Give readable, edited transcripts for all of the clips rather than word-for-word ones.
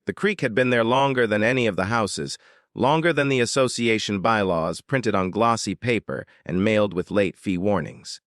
The creek had been there longer than any of the houses, longer than the association bylaws printed on glossy paper and mailed with late fee warnings.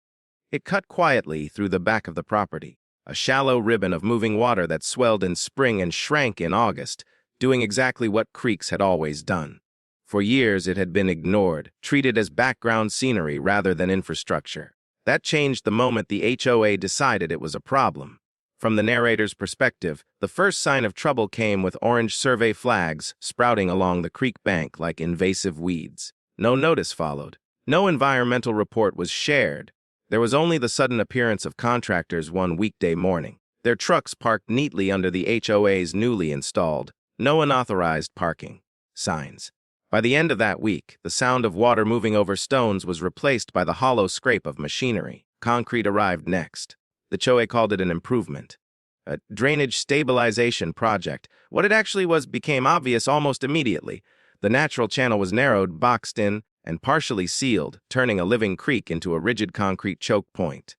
It cut quietly through the back of the property, a shallow ribbon of moving water that swelled in spring and shrank in August, doing exactly what creeks had always done. For years it had been ignored, treated as background scenery rather than infrastructure. That changed the moment the HOA decided it was a problem. From the narrator's perspective, the first sign of trouble came with orange survey flags sprouting along the creek bank like invasive weeds. No notice followed. No environmental report was shared. There was only the sudden appearance of contractors one weekday morning, their trucks parked neatly under the HOA's newly installed, no unauthorized parking signs. By the end of that week, the sound of water moving over stones was replaced by the hollow scrape of machinery. Concrete arrived next. The HOA called it an improvement, a drainage stabilization project. What it actually was became obvious almost immediately. The natural channel was narrowed, boxed in, and partially sealed, turning a living creek into a rigid concrete choke point.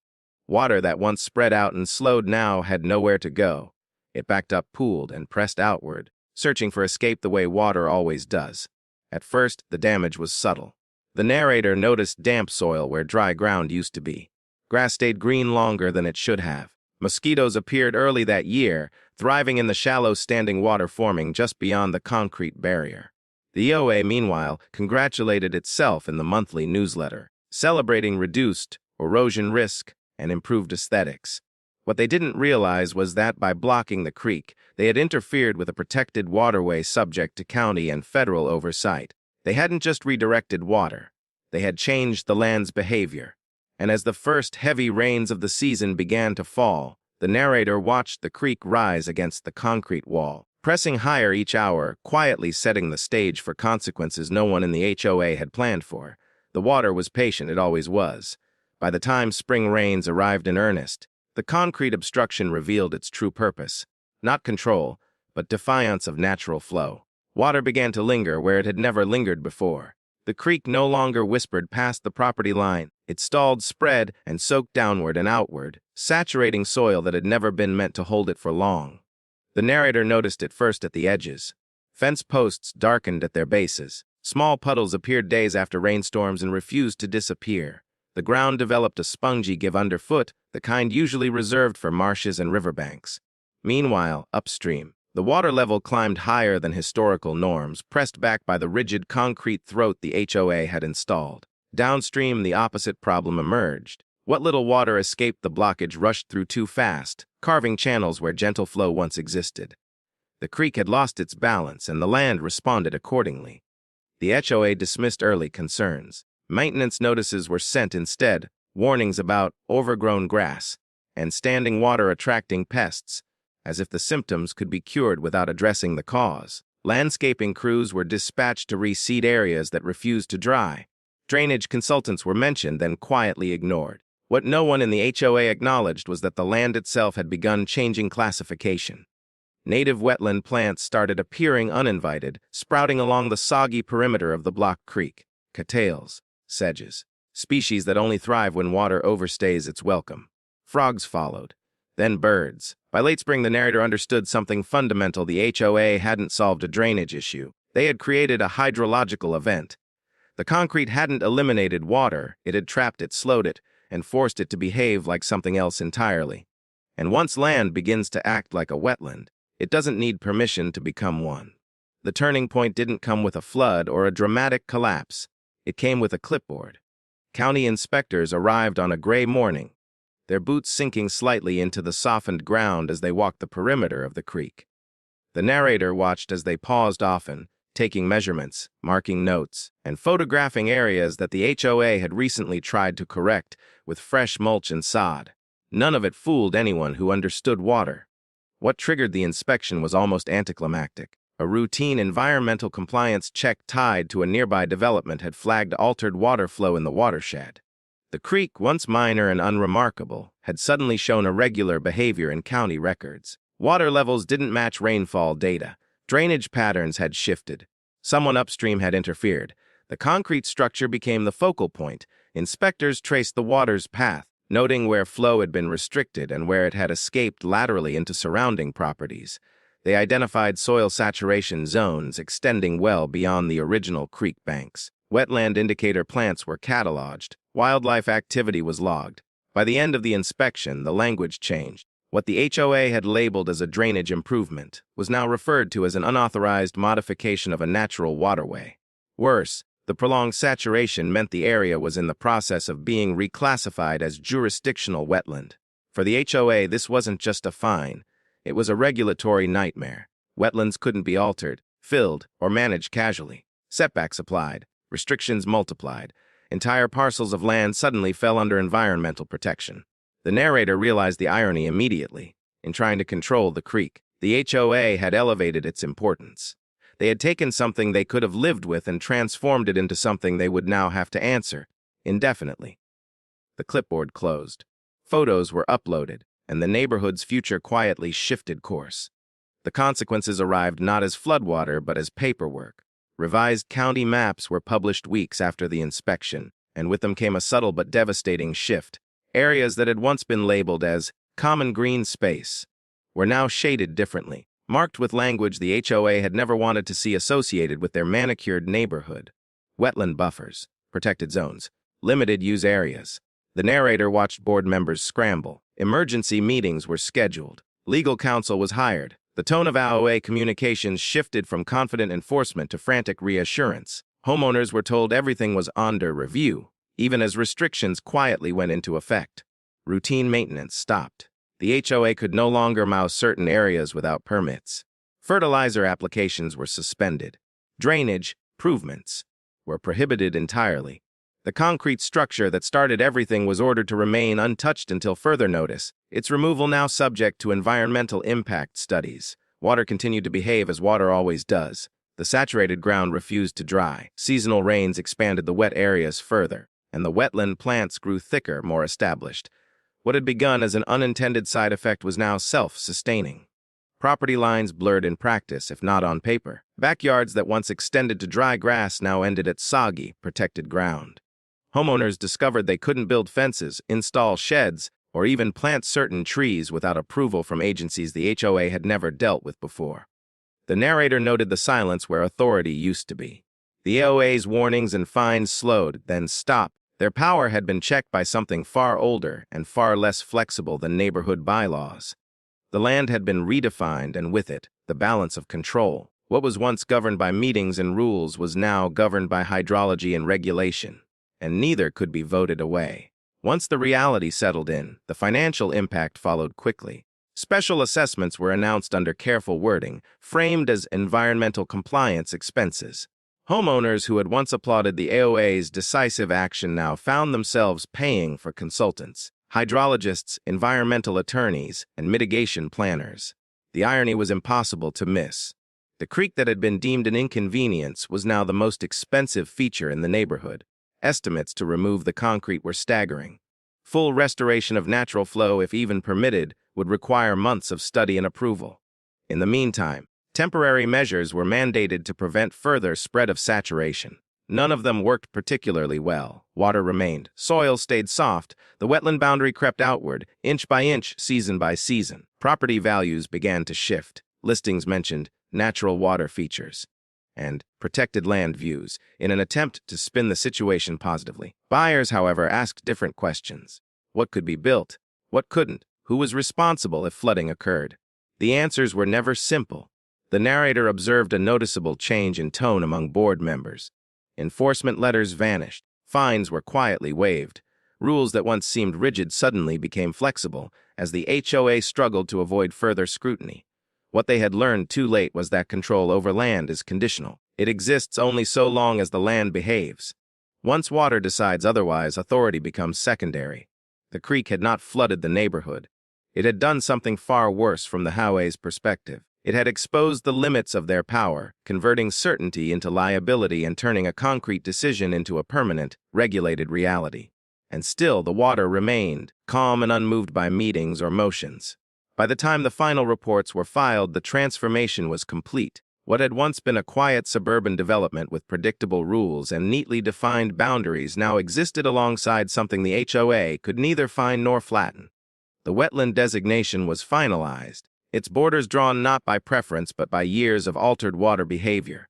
Water that once spread out and slowed now had nowhere to go. It backed up, pooled, and pressed outward, searching for escape the way water always does. At first, the damage was subtle. The narrator noticed damp soil where dry ground used to be. Grass stayed green longer than it should have. Mosquitoes appeared early that year, thriving in the shallow standing water forming just beyond the concrete barrier. The HOA, meanwhile, congratulated itself in the monthly newsletter, celebrating reduced erosion risk and improved aesthetics. What they didn't realize was that by blocking the creek, they had interfered with a protected waterway subject to county and federal oversight. They hadn't just redirected water. They had changed the land's behavior. And as the first heavy rains of the season began to fall, the narrator watched the creek rise against the concrete wall, pressing higher each hour, quietly setting the stage for consequences no one in the HOA had planned for. The water was patient, it always was. By the time spring rains arrived in earnest, the concrete obstruction revealed its true purpose. Not control, but defiance of natural flow. Water began to linger where it had never lingered before. The creek no longer whispered past the property line. It stalled, spread, and soaked downward and outward, saturating soil that had never been meant to hold it for long. The narrator noticed it first at the edges. Fence posts darkened at their bases. Small puddles appeared days after rainstorms and refused to disappear. The ground developed a spongy give underfoot, the kind usually reserved for marshes and riverbanks. Meanwhile, upstream, the water level climbed higher than historical norms, pressed back by the rigid concrete throat the HOA had installed. Downstream, the opposite problem emerged. What little water escaped the blockage rushed through too fast, carving channels where gentle flow once existed. The creek had lost its balance, and the land responded accordingly. The HOA dismissed early concerns. Maintenance notices were sent instead, warnings about overgrown grass and standing water attracting pests, as if the symptoms could be cured without addressing the cause. Landscaping crews were dispatched to reseed areas that refused to dry. Drainage consultants were mentioned, then quietly ignored. What no one in the HOA acknowledged was that the land itself had begun changing classification. Native wetland plants started appearing uninvited, sprouting along the soggy perimeter of the blocked creek. Cattails, sedges, species that only thrive when water overstays its welcome. Frogs followed, then birds. By late spring, the narrator understood something fundamental. The HOA hadn't solved a drainage issue. They had created a hydrological event. The concrete hadn't eliminated water, it had trapped it, slowed it, and forced it to behave like something else entirely. And once land begins to act like a wetland, it doesn't need permission to become one. The turning point didn't come with a flood or a dramatic collapse. It came with a clipboard. County inspectors arrived on a gray morning, their boots sinking slightly into the softened ground as they walked the perimeter of the creek. The narrator watched as they paused often, taking measurements, marking notes, and photographing areas that the HOA had recently tried to correct with fresh mulch and sod. None of it fooled anyone who understood water. What triggered the inspection was almost anticlimactic. A routine environmental compliance check tied to a nearby development had flagged altered water flow in the watershed. The creek, once minor and unremarkable, had suddenly shown irregular behavior in county records. Water levels didn't match rainfall data. Drainage patterns had shifted. Someone upstream had interfered. The concrete structure became the focal point. Inspectors traced the water's path, noting where flow had been restricted and where it had escaped laterally into surrounding properties. They identified soil saturation zones extending well beyond the original creek banks. Wetland indicator plants were cataloged. Wildlife activity was logged. By the end of the inspection, the language changed. What the HOA had labeled as a drainage improvement was now referred to as an unauthorized modification of a natural waterway. Worse, the prolonged saturation meant the area was in the process of being reclassified as jurisdictional wetland. For the HOA, this wasn't just a fine. It was a regulatory nightmare. Wetlands couldn't be altered, filled, or managed casually. Setbacks applied, restrictions multiplied. Entire parcels of land suddenly fell under environmental protection. The narrator realized the irony immediately. In trying to control the creek, the HOA had elevated its importance. They had taken something they could have lived with and transformed it into something they would now have to answer, indefinitely. The clipboard closed. Photos were uploaded, and the neighborhood's future quietly shifted course. The consequences arrived not as floodwater but as paperwork. Revised county maps were published weeks after the inspection, and with them came a subtle but devastating shift. Areas that had once been labeled as common green space were now shaded differently, marked with language the HOA had never wanted to see associated with their manicured neighborhood. Wetland buffers, protected zones, limited use areas. The narrator watched board members scramble. Emergency meetings were scheduled. Legal counsel was hired. The tone of HOA communications shifted from confident enforcement to frantic reassurance. Homeowners were told everything was under review, even as restrictions quietly went into effect. Routine maintenance stopped. The HOA could no longer mow certain areas without permits. Fertilizer applications were suspended. Drainage improvements were prohibited entirely. The concrete structure that started everything was ordered to remain untouched until further notice, its removal now subject to environmental impact studies. Water continued to behave as water always does. The saturated ground refused to dry. Seasonal rains expanded the wet areas further, and the wetland plants grew thicker, more established. What had begun as an unintended side effect was now self-sustaining. Property lines blurred in practice, if not on paper. Backyards that once extended to dry grass now ended at soggy, protected ground. Homeowners discovered they couldn't build fences, install sheds, or even plant certain trees without approval from agencies the HOA had never dealt with before. The narrator noted the silence where authority used to be. The HOA's warnings and fines slowed, then stopped. Their power had been checked by something far older and far less flexible than neighborhood bylaws. The land had been redefined, and with it, the balance of control. What was once governed by meetings and rules was now governed by hydrology and regulation, and neither could be voted away. Once the reality settled in, the financial impact followed quickly. Special assessments were announced under careful wording, framed as environmental compliance expenses. Homeowners who had once applauded the HOA's decisive action now found themselves paying for consultants, hydrologists, environmental attorneys, and mitigation planners. The irony was impossible to miss. The creek that had been deemed an inconvenience was now the most expensive feature in the neighborhood. Estimates to remove the concrete were staggering. Full restoration of natural flow, if even permitted, would require months of study and approval. In the meantime, temporary measures were mandated to prevent further spread of saturation. None of them worked particularly well. Water remained. Soil stayed soft. The wetland boundary crept outward, inch by inch, season by season. Property values began to shift. Listings mentioned natural water features and protected land views in an attempt to spin the situation positively. Buyers, however, asked different questions. What could be built? What couldn't? Who was responsible if flooding occurred? The answers were never simple. The narrator observed a noticeable change in tone among board members. Enforcement letters vanished. Fines were quietly waived. Rules that once seemed rigid suddenly became flexible as the HOA struggled to avoid further scrutiny. What they had learned too late was that control over land is conditional. It exists only so long as the land behaves. Once water decides otherwise, authority becomes secondary. The creek had not flooded the neighborhood. It had done something far worse from the HOA's perspective. It had exposed the limits of their power, converting certainty into liability and turning a concrete decision into a permanent, regulated reality. And still, the water remained, calm and unmoved by meetings or motions. By the time the final reports were filed, the transformation was complete. What had once been a quiet suburban development with predictable rules and neatly defined boundaries now existed alongside something the HOA could neither find nor flatten. The wetland designation was finalized, its borders drawn not by preference but by years of altered water behavior.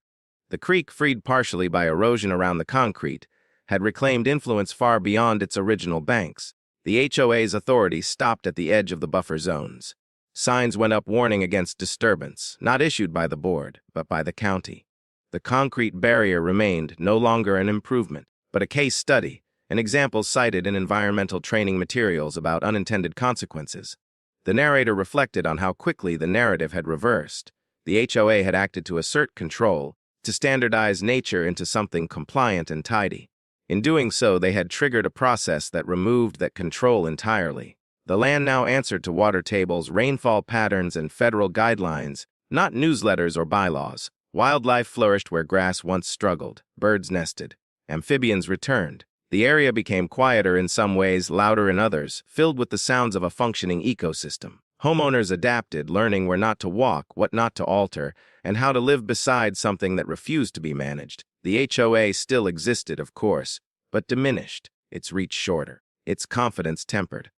The creek, freed partially by erosion around the concrete, had reclaimed influence far beyond its original banks. The HOA's authority stopped at the edge of the buffer zones. Signs went up warning against disturbance, not issued by the board, but by the county. The concrete barrier remained no longer an improvement, but a case study, an example cited in environmental training materials about unintended consequences. The narrator reflected on how quickly the narrative had reversed. The HOA had acted to assert control, to standardize nature into something compliant and tidy. In doing so, they had triggered a process that removed that control entirely. The land now answered to water tables, rainfall patterns, and federal guidelines, not newsletters or bylaws. Wildlife flourished where grass once struggled, birds nested, amphibians returned. The area became quieter in some ways, louder in others, filled with the sounds of a functioning ecosystem. Homeowners adapted, learning where not to walk, what not to alter, and how to live beside something that refused to be managed. The HOA still existed, of course, but diminished, its reach shorter, its confidence tempered.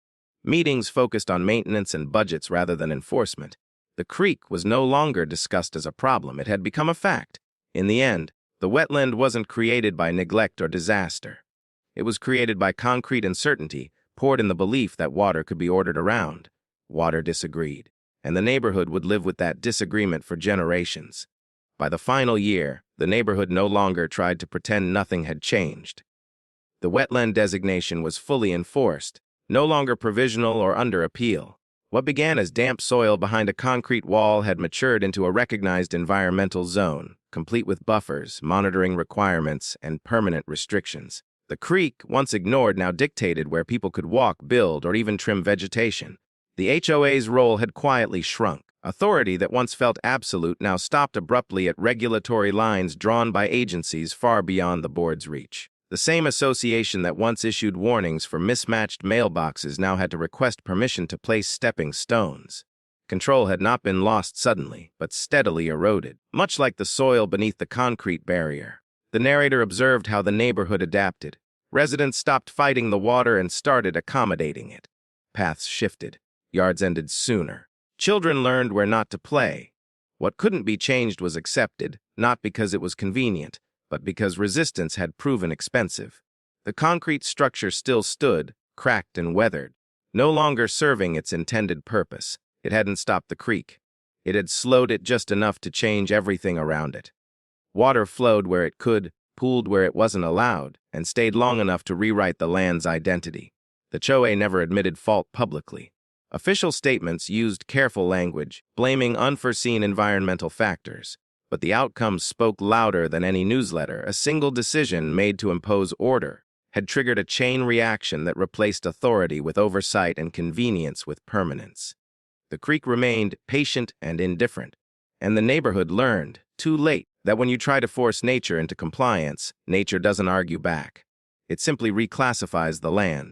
Meetings focused on maintenance and budgets rather than enforcement. The creek was no longer discussed as a problem, it had become a fact. In the end, the wetland wasn't created by neglect or disaster. It was created by concrete uncertainty, poured in the belief that water could be ordered around. Water disagreed, and the neighborhood would live with that disagreement for generations. By the final year, the neighborhood no longer tried to pretend nothing had changed. The wetland designation was fully enforced, no longer provisional or under appeal. What began as damp soil behind a concrete wall had matured into a recognized environmental zone, complete with buffers, monitoring requirements, and permanent restrictions. The creek, once ignored, now dictated where people could walk, build, or even trim vegetation. The HOA's role had quietly shrunk. Authority that once felt absolute now stopped abruptly at regulatory lines drawn by agencies far beyond the board's reach. The same association that once issued warnings for mismatched mailboxes now had to request permission to place stepping stones. Control had not been lost suddenly, but steadily eroded, much like the soil beneath the concrete barrier. The narrator observed how the neighborhood adapted. Residents stopped fighting the water and started accommodating it. Paths shifted. Yards ended sooner. Children learned where not to play. What couldn't be changed was accepted, not because it was convenient, but because resistance had proven expensive. The concrete structure still stood, cracked and weathered, no longer serving its intended purpose. It hadn't stopped the creek. It had slowed it just enough to change everything around it. Water flowed where it could, pooled where it wasn't allowed, and stayed long enough to rewrite the land's identity. The HOA never admitted fault publicly. Official statements used careful language, blaming unforeseen environmental factors. But the outcomes spoke louder than any newsletter. A single decision made to impose order had triggered a chain reaction that replaced authority with oversight and convenience with permanence. The creek remained patient and indifferent, and the neighborhood learned, too late, that when you try to force nature into compliance, nature doesn't argue back. It simply reclassifies the land.